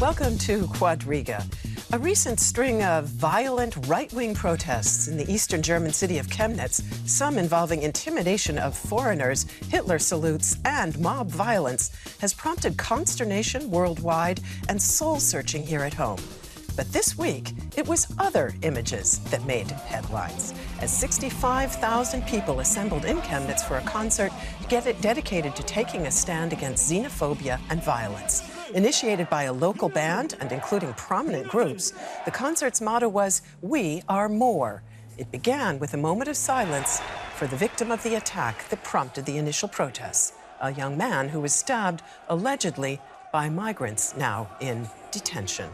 Welcome to Quadriga. A recent string of violent right-wing protests in the eastern German city of Chemnitz, some involving intimidation of foreigners, Hitler salutes, and mob violence, has prompted consternation worldwide and soul-searching here at home. But this week, it was other images that made headlines, as 65,000 people assembled in Chemnitz for a concert dedicated to taking a stand against xenophobia and violence. Initiated by a local band and including prominent groups, the concert's motto was, "We are more." It began with a moment of silence for the victim of the attack that prompted the initial protests, a young man who was stabbed, allegedly, by migrants now in detention.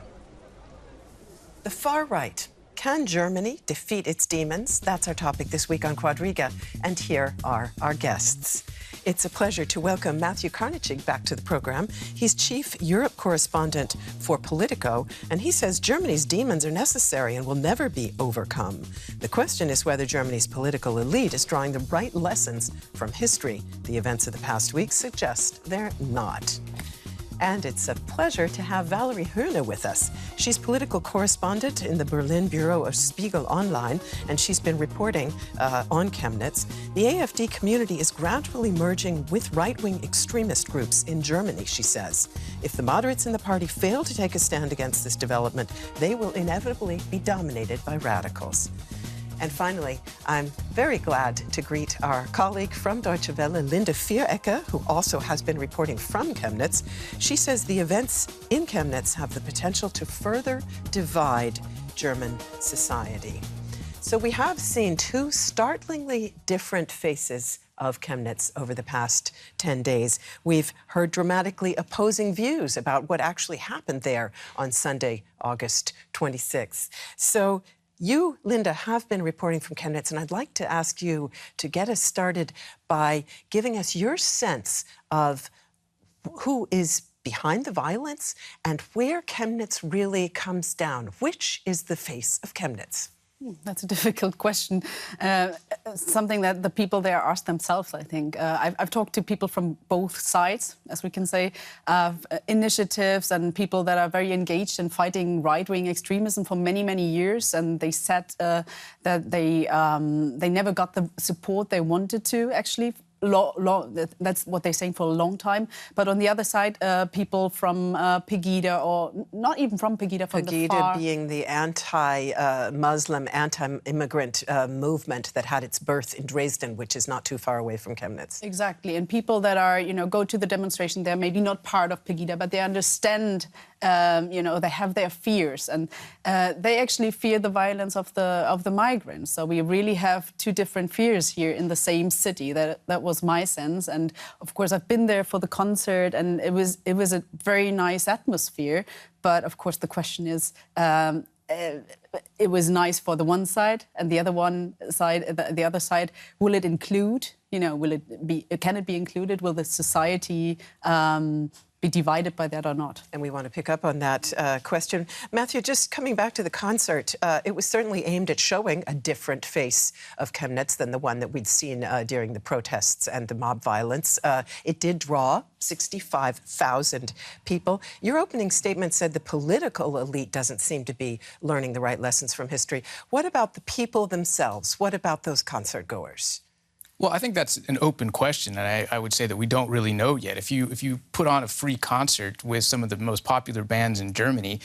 The far right. Can Germany defeat its demons? That's our topic this week on Quadriga, and here are our guests. It's a pleasure to welcome Matthew Karnitschnig back to the program. He's Chief Europe Correspondent for Politico, and he says Germany's demons are necessary and will never be overcome. The question is whether Germany's political elite is drawing the right lessons from history. The events of the past week suggest they're not. And it's a pleasure to have Valerie Höhne with us. She's political correspondent in the Berlin bureau of Spiegel Online, and she's been reporting on Chemnitz. The AfD community is gradually merging with right-wing extremist groups in Germany, she says. If the moderates in the party fail to take a stand against this development, they will inevitably be dominated by radicals. And finally, I'm very glad to greet our colleague from Deutsche Welle, Vierecke, who also has been reporting from Chemnitz. She says the events in Chemnitz have the potential to further divide German society. So we have seen two startlingly different faces of Chemnitz over the past 10 days. We've heard dramatically opposing views about what actually happened there on Sunday, August 26th. So you, Linda, have been reporting from Chemnitz, and I'd like to ask you to get us started by giving us your sense of who is behind the violence and where Chemnitz really comes down. Which is the face of Chemnitz? That's a difficult question. Something that the people there ask themselves, I think. I've talked to people from both sides, as we can say, initiatives and people that are very engaged in fighting right-wing extremism for many, many years. And they said that they never got the support they wanted to, actually. That's what they're saying for a long time. But on the other side, people from Pegida, or not even from Pegida, from the far... Pegida being the anti-Muslim, anti-immigrant movement that had its birth in Dresden, which is not too far away from Chemnitz. Exactly. And people that are, go to the demonstration, they're maybe not part of Pegida, but they understand, they have their fears. And they actually fear the violence of the migrants. So we really have two different fears here in the same city. That was my sense. And of course, I've been there for the concert, and it was a very nice atmosphere. But of course, the question is, it was nice for the one side, and the other side, will it include? Can it be included? Will the society be divided by that or not? And we want to pick up on that question. Matthew, just coming back to the concert, it was certainly aimed at showing a different face of Chemnitz than the one that we'd seen during the protests and the mob violence. It did draw 65,000 people. Your opening statement said the political elite doesn't seem to be learning the right lessons from history. What about the people themselves? What about those concert goers? Well, I think that's an open question, and I would say that we don't really know yet. If you put on a free concert with some of the most popular bands in Germany,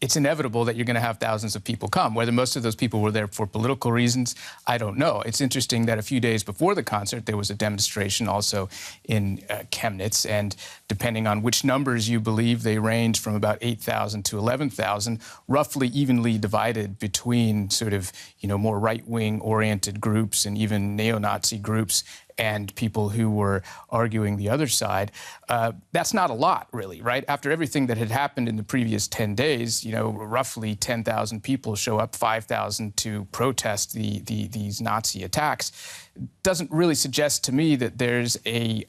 it's inevitable that you're going to have thousands of people come. Whether most of those people were there for political reasons, I don't know. It's interesting that a few days before the concert, there was a demonstration also in Chemnitz, and depending on which numbers you believe, they range from about 8,000 to 11,000, roughly evenly divided between sort of, more right-wing oriented groups and even neo-Nazi groups and people who were arguing the other side. That's not a lot, really, right? After everything that had happened in the previous 10 days, roughly 10,000 people show up, 5,000 to protest these Nazi attacks. Doesn't really suggest to me that there's a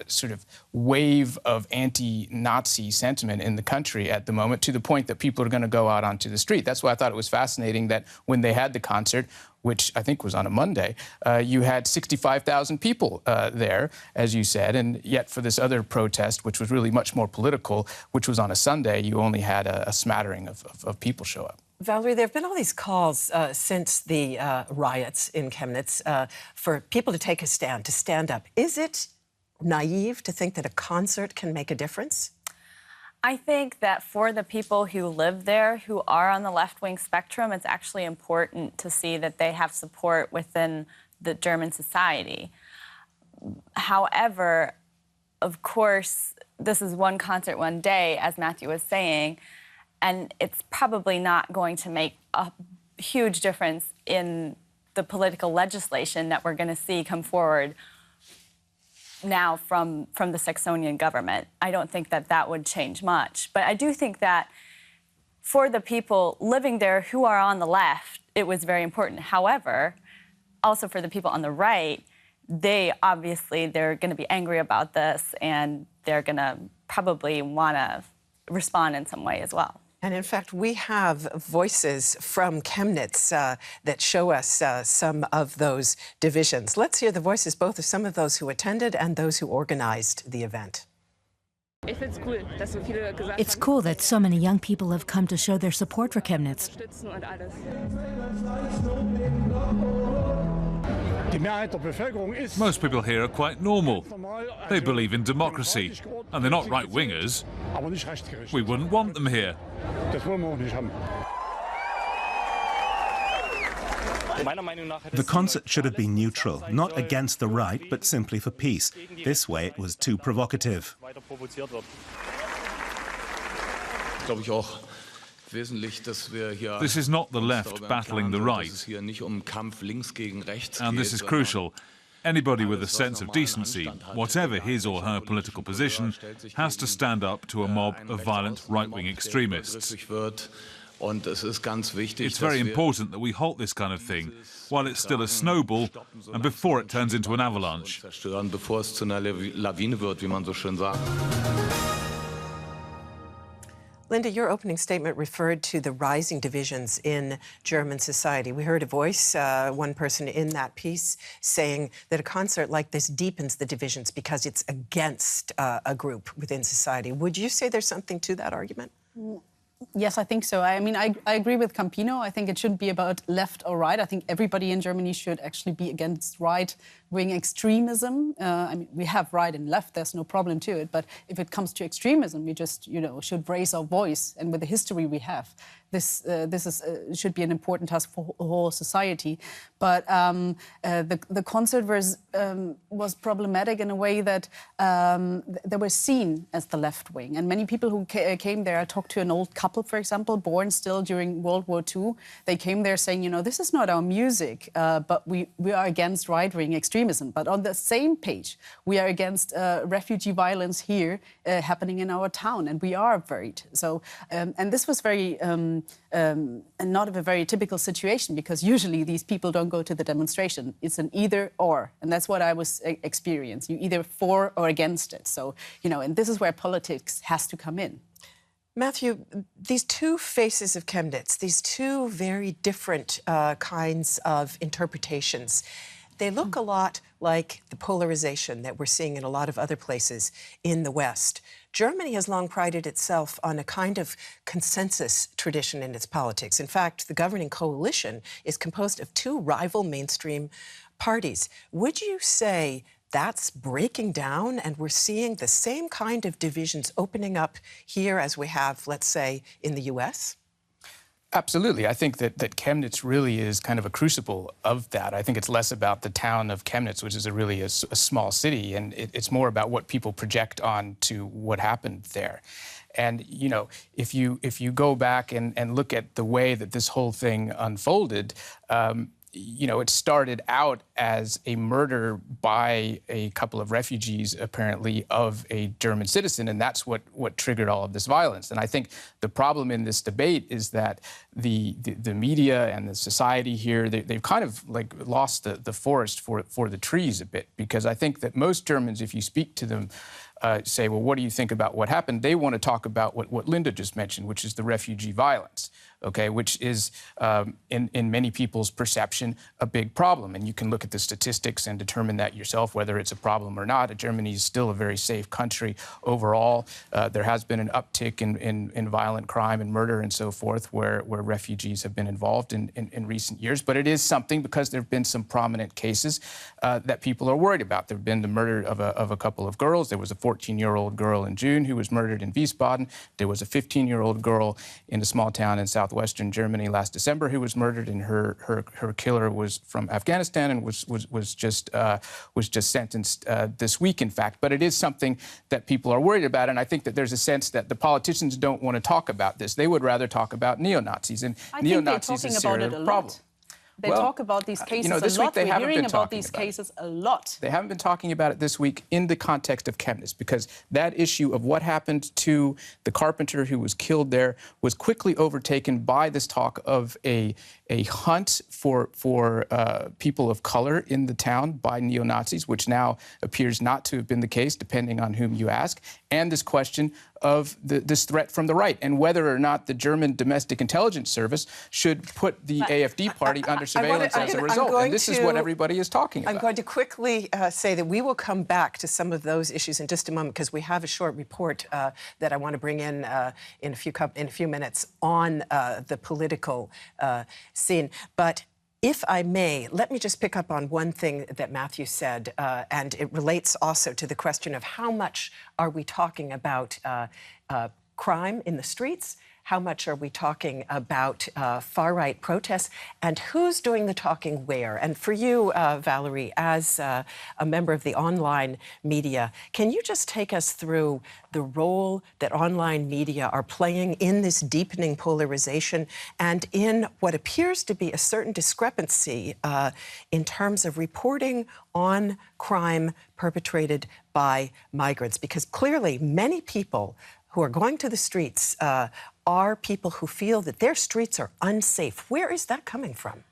sort of wave of anti-Nazi sentiment in the country at the moment, to the point that people are going to go out onto the street. That's why I thought it was fascinating that when they had the concert, which I think was on a Monday, you had 65,000 people there, as you said, and yet for this other protest, which was really much more political, which was on a Sunday, you only had a smattering of people show up. Valerie, there have been all these calls since the riots in Chemnitz for people to take a stand, to stand up. Is it naive to think that a concert can make a difference? I think that for the people who live there, who are on the left-wing spectrum, it's actually important to see that they have support within the German society. However, of course, this is one concert one day, as Matthew was saying, and it's probably not going to make a huge difference in the political legislation that we're going to see come forward now from the Saxonian government. I don't think that that would change much. But I do think that for the people living there who are on the left, it was very important. However, also for the people on the right, they're going to be angry about this, and they're going to probably want to respond in some way as well. And in fact, we have voices from Chemnitz that show us some of those divisions. Let's hear the voices both of some of those who attended and those who organized the event. It's cool that so many young people have come to show their support for Chemnitz. Most people here are quite normal. They believe in democracy, and they're not right-wingers. We wouldn't want them here. The concert should have been neutral, not against the right, but simply for peace. This way it was too provocative. This is not the left battling the right, and this is crucial. Anybody with a sense of decency, whatever his or her political position, has to stand up to a mob of violent right-wing extremists. It's very important that we halt this kind of thing while it's still a snowball and before it turns into an avalanche. Linda, your opening statement referred to the rising divisions in German society. We heard a voice, one person in that piece, saying that a concert like this deepens the divisions because it's against a group within society. Would you say there's something to that argument? Yes, I think so. I mean, I agree with Campino. I think it shouldn't be about left or right. I think everybody in Germany should actually be against right-wing extremism. I mean, we have right and left. There's no problem to it. But if it comes to extremism, we just, should raise our voice. And with the history we have, this should be an important task for the whole society. But the concert was problematic in a way that they were seen as the left wing. And many people who came there, I talked to an old couple, for example, born still during World War II. They came there saying, this is not our music, but we are against right-wing extremism. But on the same page, we are against refugee violence here happening in our town, and we are worried. So, and this was very and not a very typical situation, because usually these people don't go to the demonstration. It's an either or, and that's what I was experiencing. You either for or against it. So, and this is where politics has to come in. Matthew, these two faces of Chemnitz, these two very different kinds of interpretations, they look a lot like the polarization that we're seeing in a lot of other places in the West. Germany has long prided itself on a kind of consensus tradition in its politics. In fact, the governing coalition is composed of two rival mainstream parties. Would you say that's breaking down and we're seeing the same kind of divisions opening up here as we have, let's say, in the U.S.? Absolutely. I think that Chemnitz really is kind of a crucible of that. I think it's less about the town of Chemnitz, which is really a small city, and it's more about what people project on to what happened there. And, if you go back and look at the way that this whole thing unfolded, it started out as a murder by a couple of refugees, apparently, of a German citizen, and that's what triggered all of this violence. And I think the problem in this debate is that the media and the society here, they've kind of lost the forest for the trees a bit, because I think that most Germans, if you speak to them say, well, what do you think about what happened? They want to talk about what Linda just mentioned, which is the refugee violence, okay, which is, in many people's perception, a big problem. And you can look at the statistics and determine that yourself, whether it's a problem or not. Germany is still a very safe country overall. There has been an uptick in violent crime and murder and so forth, where refugees have been involved in recent years. But it is something, because there have been some prominent cases that people are worried about. There have been the murder of a couple of girls. There was a 14-year-old girl in June who was murdered in Wiesbaden. There was a 15-year-old girl in a small town in southwestern Germany last December who was murdered, and her killer was from Afghanistan and was just sentenced this week, in fact. But it is something that people are worried about, and I think that there's a sense that the politicians don't want to talk about this. They would rather talk about neo-Nazis, and neo-Nazis is a serious problem. They talk about these cases a lot. We're hearing about these cases a lot. They haven't been talking about it this week in the context of Chemnitz, because that issue of what happened to the carpenter who was killed there was quickly overtaken by this talk of a hunt for people of color in the town by neo-Nazis, which now appears not to have been the case, depending on whom you ask, and this question of this threat from the right, and whether or not the German Domestic Intelligence Service should put the AfD party under surveillance as a result. And this is what everybody is talking about. I'm going to quickly say that we will come back to some of those issues in just a moment, because we have a short report that I want to bring in a few minutes on the political scene. But if I may, let me just pick up on one thing that Matthew said, and it relates also to the question of how much are we talking about crime in the streets, how much are we talking about far-right protests, and who's doing the talking where? And for you, Valerie, as a member of the online media, can you just take us through the role that online media are playing in this deepening polarization and in what appears to be a certain discrepancy in terms of reporting on crime perpetrated by migrants? Because clearly many people who are going to the streets are people who feel that their streets are unsafe. Where is that coming from?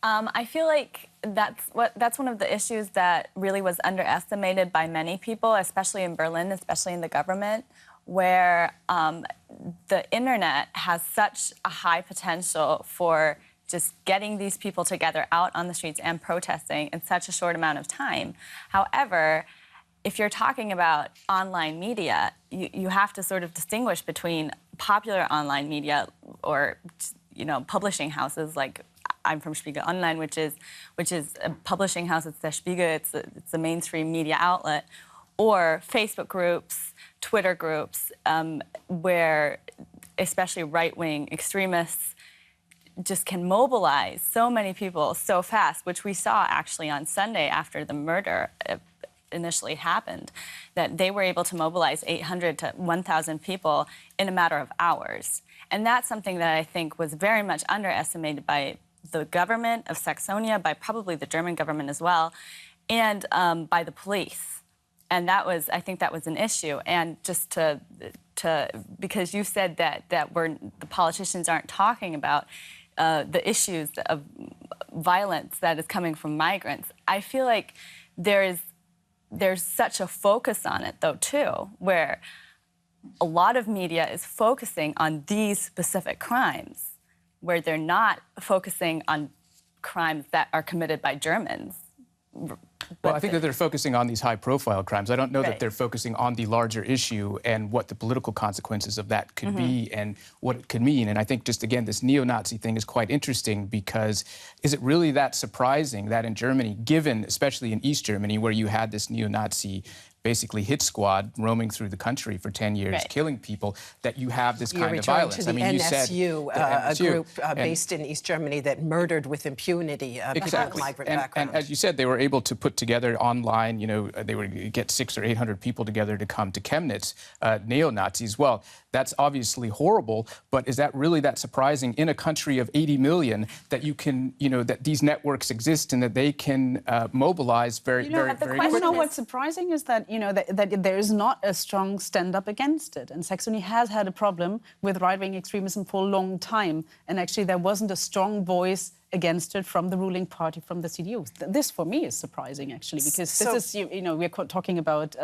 I feel like that's one of the issues that really was underestimated by many people, especially in Berlin, especially in the government, where the internet has such a high potential for just getting these people together out on the streets and protesting in such a short amount of time. However, if you're talking about online media, you have to sort of distinguish between popular online media or, publishing houses like I'm from Spiegel Online, which is a publishing house. It's der Spiegel. It's a mainstream media outlet, or Facebook groups, Twitter groups, where especially right-wing extremists just can mobilize so many people so fast, which we saw actually on Sunday after the murder initially happened, that they were able to mobilize 800 to 1,000 people in a matter of hours. And that's something that I think was very much underestimated by the government of Saxony, by probably the German government as well, and by the police. And I think that was an issue. And just because you said that the politicians aren't talking about the issues of violence that is coming from migrants, I feel like there's such a focus on it, though, too, where a lot of media is focusing on these specific crimes, where they're not focusing on crimes that are committed by Germans. Well, I think that they're focusing on these high-profile crimes. I don't know that they're focusing on the larger issue and what the political consequences of that could be and what it could mean. And I think just, again, this neo-Nazi thing is quite interesting, because is it really that surprising that in Germany, given, especially in East Germany, where you had this neo-Nazi basically hit squad roaming through the country for 10 years, killing people, that you have this kind of violence? To the NSU, a group based in East Germany that murdered with impunity people of migrant background. And as you said, they were able to put together online, they would get 600 or 800 people together to come to Chemnitz, neo-Nazis. Well, that's obviously horrible, but is that really that surprising in a country of 80 million that you can, that these networks exist and that they can mobilize very quickly? What's surprising is that that there is not a strong stand-up against it. And Saxony has had a problem with right-wing extremism for a long time. And actually, there wasn't a strong voice against it from the ruling party, from the CDU. This, for me, is surprising, actually, because this is, we're talking about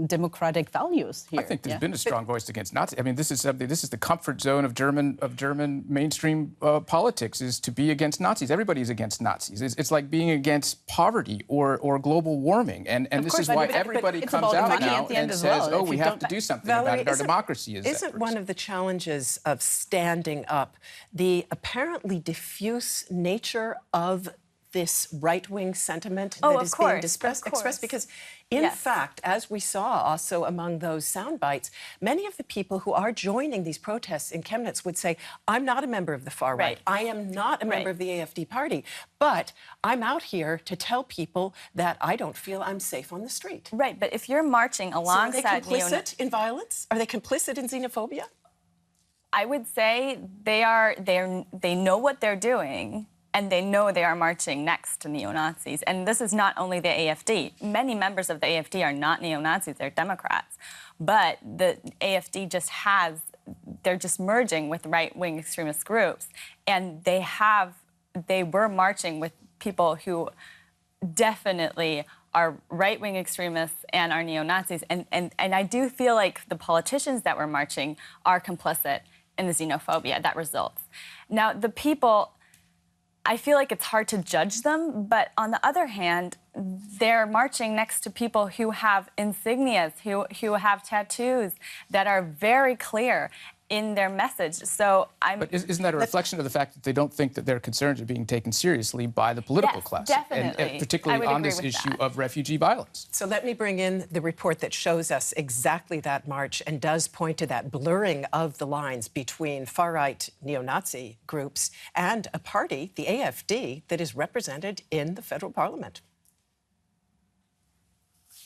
democratic values here. I think there's been a strong voice against Nazis. I mean, this is the comfort zone of German mainstream politics, is to be against Nazis. Everybody's against Nazis. It's like being against poverty or global warming, and this is why everybody comes out now and says, "Oh, we have to do something about it. Our democracy is." Isn't one of the challenges of standing up the apparently diffuse nature of this right-wing sentiment that is being expressed? Because, in fact, as we saw also among those sound bites, many of the people who are joining these protests in Chemnitz would say, I'm not a member of the far right. I am not a member of the AfD party, but I'm out here to tell people that I don't feel I'm safe on the street. Right, but if you're marching alongside... So are they complicit in violence? Are they complicit in xenophobia? I would say they know what they're doing, and they know they are marching next to neo-Nazis. And this is not only the AfD. Many members of the AfD are not neo-Nazis, they're Democrats. But the AfD they're just merging with right-wing extremist groups. And they were marching with people who definitely are right-wing extremists and are neo-Nazis. And I do feel like the politicians that were marching are complicit in the xenophobia that results. Now, the people, I feel like it's hard to judge them, but on the other hand, they're marching next to people who have insignias, who have tattoos that are very clear in their message. So But isn't that a reflection of the fact that they don't think that their concerns are being taken seriously by the political class? Definitely. And particularly on this issue of refugee violence. So let me bring in the report that shows us exactly that march and does point to that blurring of the lines between far-right neo-Nazi groups and a party, the AfD, that is represented in the federal parliament.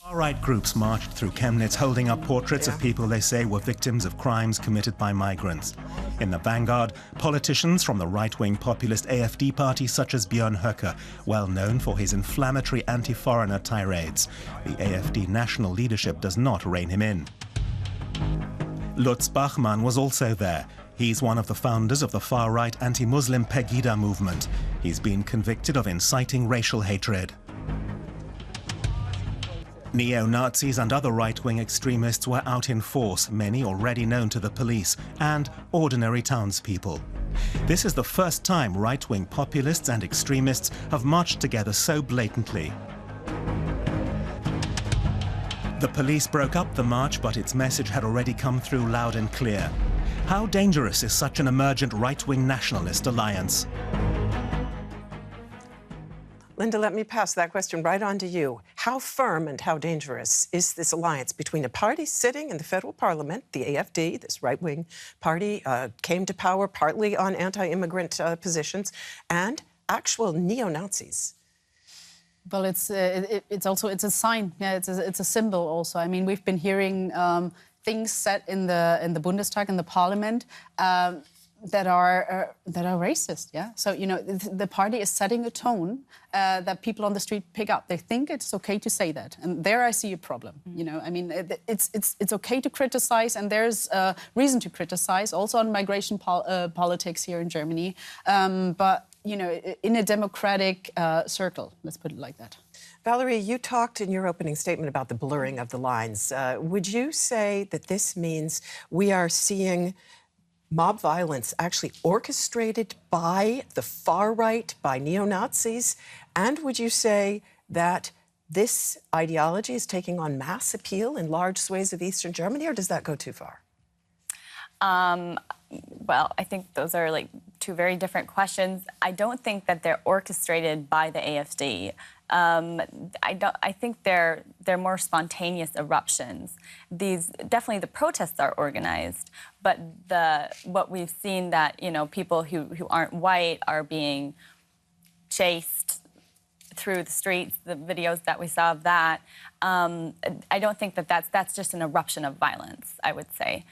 Far-right groups marched through Chemnitz holding up portraits of people they say were victims of crimes committed by migrants. In the vanguard, politicians from the right-wing populist AfD party such as Vierecke, well known for his inflammatory anti-foreigner tirades. The AfD national leadership does not rein him in. Lutz Bachmann was also there. He's one of the founders of the far-right anti-Muslim Pegida movement. He's been convicted of inciting racial hatred. Neo-Nazis and other right-wing extremists were out in force, many already known to the police, and ordinary townspeople. This is the first time right-wing populists and extremists have marched together so blatantly. The police broke up the march, but its message had already come through loud and clear. How dangerous is such an emergent right-wing nationalist alliance? Linda, let me pass that question right on to you. How firm and how dangerous is this alliance between a party sitting in the federal parliament, the AfD, this right-wing party, came to power partly on anti-immigrant positions, and actual neo-Nazis? Well, it's a sign. Yeah, it's a symbol also. I mean, we've been hearing things said in the Bundestag, in the parliament, that are racist, yeah? So, the party is setting a tone that people on the street pick up. They think it's okay to say that. And there I see a problem, I mean, it's okay to criticize, and there's reason to criticize, also on migration politics here in Germany. But, in a democratic circle, let's put it like that. Valerie, you talked in your opening statement about the blurring of the lines. Would you say that this means we are seeing mob violence actually orchestrated by the far right, by neo-Nazis? And would you say that this ideology is taking on mass appeal in large swathes of Eastern Germany, or does that go too far? Well, I think those are like two very different questions. I don't think that they're orchestrated by the AfD. I think they're more spontaneous eruptions. Definitely the protests are organized, but what we've seen that people who aren't white are being chased through the streets. The videos that we saw of that, I don't think that that's just an eruption of violence, I would say,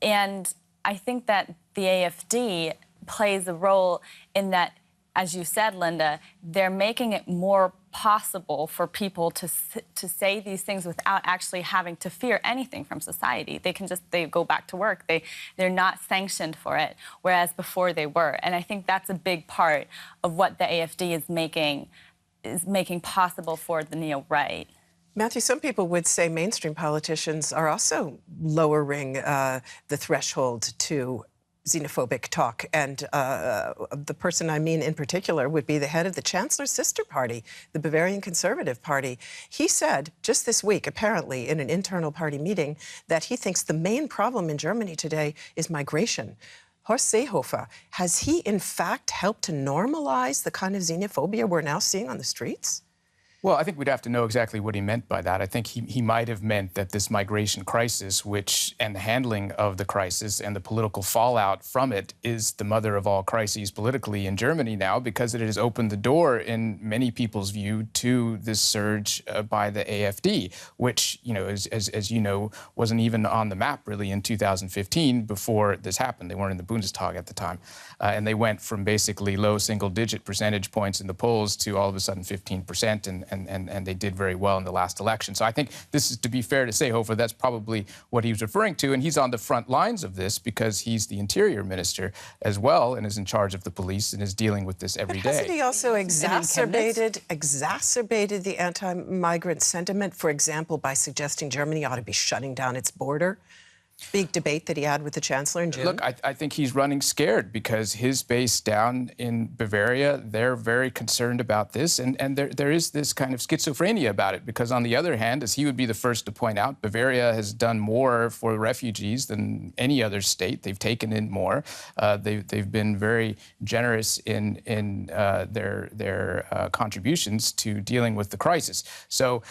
and I think that the AfD plays a role in that. As you said, Linda, they're making it more possible for people to say these things without actually having to fear anything from society. They go back to work. They're not sanctioned for it, whereas before they were. And I think that's a big part of what the AfD is making possible for the neo-right. Matthew, some people would say mainstream politicians are also lowering the threshold to xenophobic talk. And the person I mean in particular would be the head of the Chancellor's sister party, the Bavarian Conservative Party. He said just this week, apparently in an internal party meeting, that he thinks the main problem in Germany today is migration. Horst Seehofer, has he in fact helped to normalize the kind of xenophobia we're now seeing on the streets? Well, I think we'd have to know exactly what he meant by that. I think he might have meant that this migration crisis, and the handling of the crisis and the political fallout from it is the mother of all crises politically in Germany now, because it has opened the door, in many people's view, to this surge by the AfD, which, as you know, wasn't even on the map really in 2015 before this happened. They weren't in the Bundestag at the time. And they went from basically low single-digit percentage points in the polls to all of a sudden 15%, and they did very well in the last election. So I think this is, to be fair to Seehofer, that's probably what he was referring to. And he's on the front lines of this because he's the Interior Minister as well and is in charge of the police and is dealing with this every day. Hasn't he also exacerbated the anti-migrant sentiment, for example, by suggesting Germany ought to be shutting down its border? Big debate that he had with the Chancellor in June. Look, I think he's running scared because his base down in Bavaria, they're very concerned about this. And there is this kind of schizophrenia about it because, on the other hand, as he would be the first to point out, Bavaria has done more for refugees than any other state. They've taken in more. They've been very generous in their contributions to dealing with the crisis. So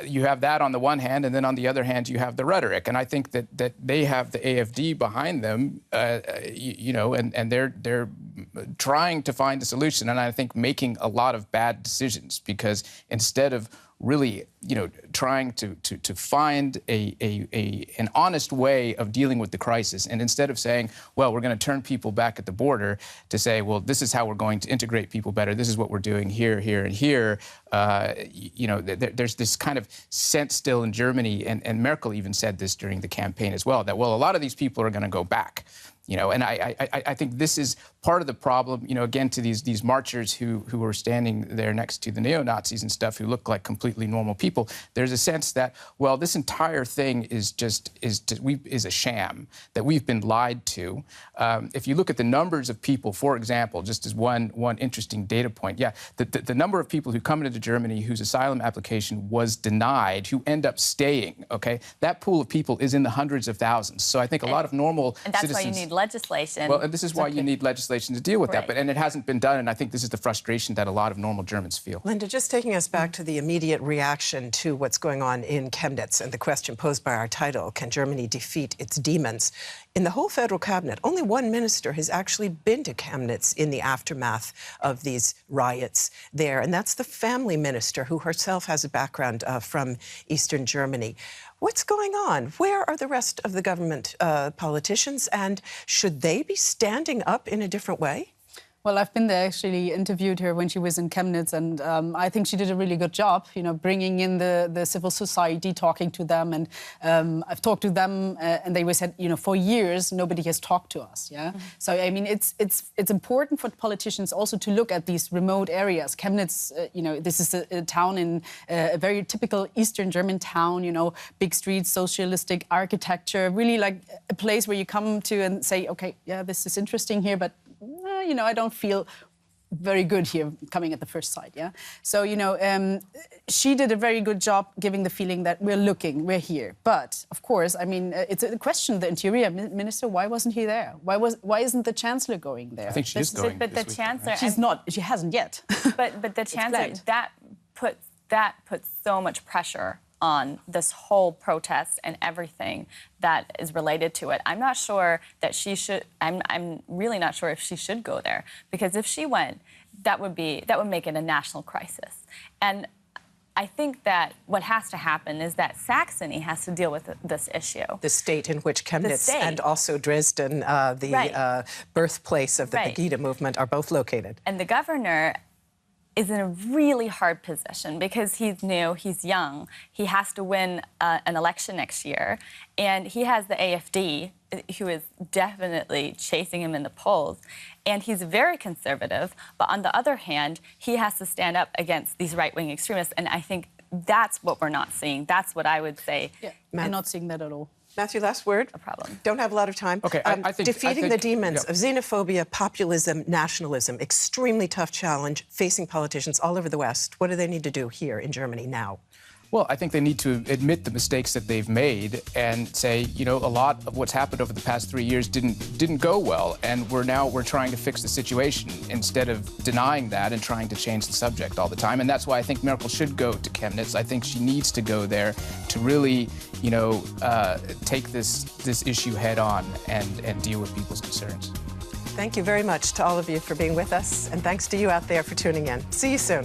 you have that on the one hand, and then on the other hand, you have the rhetoric. And I think that they have the AfD behind them, and they're trying to find a solution, and I think making a lot of bad decisions, because instead of really, trying to find an honest way of dealing with the crisis, and instead of saying, well, we're going to turn people back at the border, to say, well, this is how we're going to integrate people better. This is what we're doing here, here, and here. There's this kind of sense still in Germany, and Merkel even said this during the campaign as well, that, well, a lot of these people are going to go back. And I think this is part of the problem, again, to these marchers who are standing there next to the neo-Nazis and stuff, who look like completely normal people. There's a sense that, well, this entire thing is a sham, that we've been lied to. If you look at the numbers of people, for example, just as one interesting data point, the number of people who come into Germany whose asylum application was denied, who end up staying, okay, that pool of people is in the hundreds of thousands. So I think a lot of normal and that's citizens... why you need legislation. Well, and this is why you need legislation to deal with that. And it hasn't been done, and I think this is the frustration that a lot of normal Germans feel. Linda, just taking us back to the immediate reaction to what's going on in Chemnitz and the question posed by our title, can Germany defeat its demons? In the whole federal cabinet, only one minister has actually been to Chemnitz in the aftermath of these riots there, and that's the family minister, who herself has a background from Eastern Germany. What's going on? Where are the rest of the government politicians, and should they be standing up in a different way? Well, I've been there, actually interviewed her when she was in Chemnitz, and I think she did a really good job, bringing in the civil society, talking to them. And I've talked to them, and they said, for years, nobody has talked to us, yeah? Mm-hmm. So, I mean, it's important for politicians also to look at these remote areas. Chemnitz, this is a town in a very typical Eastern German town, big streets, socialistic architecture, really like a place where you come to and say, okay, yeah, this is interesting here, but I don't feel very good here coming at the first sight, yeah? So, she did a very good job giving the feeling that we're here. But, of course, I mean, it's a question, the Interior Minister, why wasn't he there? Why isn't the Chancellor going there? I think she is going But the Chancellor... Right? She's not, she hasn't yet. But the Chancellor, that puts so much pressure on this whole protest and everything that is related to it. I'm not sure that she should. I'm really not sure if she should go there, because if she went, that would make it a national crisis. And I think that what has to happen is that Saxony has to deal with this issue. The state in which Chemnitz and also Dresden, the birthplace of the Pegida movement, are both located. And the governor is in a really hard position because he's new, he's young, he has to win an election next year, and he has the AfD, who is definitely chasing him in the polls, and he's very conservative, but on the other hand, he has to stand up against these right-wing extremists, and I think that's what we're not seeing. That's what I would say. Yeah, we're not seeing that at all. Matthew, last word. A problem. Don't have a lot of time. Okay, I think defeating the demons of xenophobia, populism, nationalism, extremely tough challenge facing politicians all over the West. What do they need to do here in Germany now? Well, I think they need to admit the mistakes that they've made and say, you know, a lot of what's happened over the past 3 years didn't go well, and we're trying to fix the situation instead of denying that and trying to change the subject all the time. And that's why I think Merkel should go to Chemnitz. I think she needs to go there to really, you know, take this issue head on and deal with people's concerns. Thank you very much to all of you for being with us, and thanks to you out there for tuning in. See you soon.